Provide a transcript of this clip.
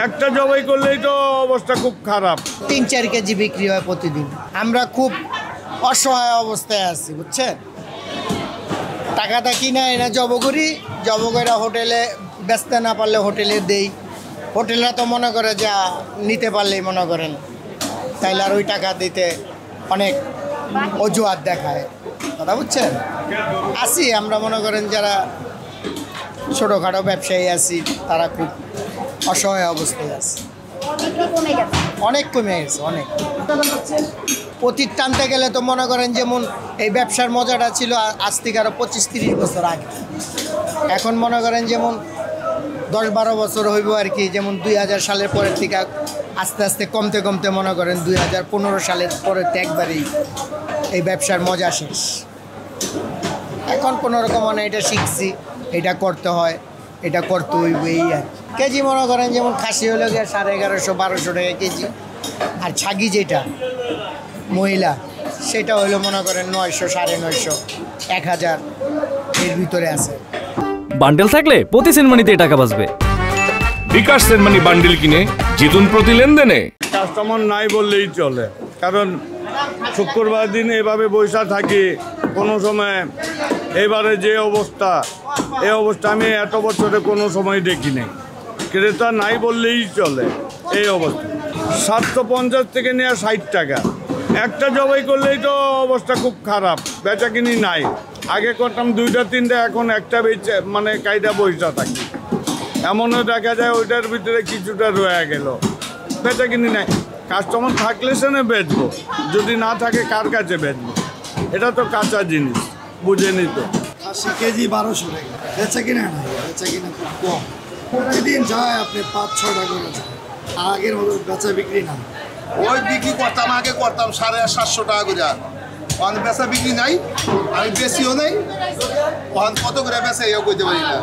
একটা জবাই করলেই তো অবস্থা খুব খারাপ। 3-4 কেজি বিক্রি হয় প্রতিদিন। আমরা খুব অসহায় অবস্থায় আছি, বুঝছেন। টাকাটা কিনা এনে জব করি, জব করে হোটেলে বেচতে না পারলে হোটেলে দেই। হোটেলরা তো মনে করে যে নিতে পারলেই মনে করেন তাইলে আর ওই টাকা দিতে অনেক অজুহাত দেখায়, কথা বুঝছেন। আসি আমরা মনে করেন যারা ছোটোখাটো ব্যবসায়ী আছি তারা খুব অসহায় অবস্থায় আছে। অনেক কমে গেছে, অনেক। অতীত টানতে গেলে তো মনে করেন যেমন এই ব্যবসার মজাটা ছিল আজ থেকে আরও 25-30 বছর আগে। এখন মনে করেন যেমন 10-12 বছর হইব আর কি, যেমন 2000 সালের পরের থেকে আস্তে আস্তে কমতে কমতে মনে করেন 2015 সালের পরের থেকে একবারেই এই ব্যবসার মজা শেষ। এখন কোনোরকম মানে এটা শিখছি, এটা করতে হয়, এটা করতে হইবে এই আর কেজি মনে করেন যেমন খাসি হলো গিয়ে 1150-1200 টাকা কেজি, আর ছাগি যেটা মহিলা সেটা হইলো মনে করেন 900, 950, 1000 এর ভিতরে আছে। বান্ডেল থাকলে প্রতি সেনমানিতে টাকা বাঁচবে। বিকাশ সেনমানি বান্ডেল কিনে জিতুন প্রতি লেনদেনে। কাস্টমার নাই বললেই চলে, কারণ শুক্রবার দিন এভাবে বৈশা থাকি কোনো সময়। এবারে যে অবস্থা, এই অবস্থা আমি এত বছরে কোনো সময় দেখি নাই। ক্রেতা নাই বললেই চলে এই অবস্থা। 750 থেকে নিয়ে 60 টাকা। একটা জবাই করলেই তো অবস্থা খুব খারাপ, বেচা কিনি নাই। আগে করতাম 2টা-3টা, এখন একটা বেচে মানে কায়দা বৈশা থাকি। এমনও দেখা যায় ওইটার ভিতরে কিছুটা রয়ে গেল, বেচা কিনি নাই। কাস্টমার থাকলে সেনে বেচবো, যদি না থাকে কার কাছে বেচবো? এটা তো কাঁচা জিনিস, বুঝে নিত। 80 কেজি 1200 টাকা, বেচা কিনা নাই, বেচা কিনা খুব কম। প্রতিদিন যায় আপনি 5-6 টাকা করে যায়, আগের মতো বেচা বিক্রি না। ওই বিক্রি করতাম, আগে করতাম 750 টাকা করে। ওখানে বেচা বিক্রি নাই, আমি বেশিও নেই। ওখানে কত করে বেচা এও করতে পারি না।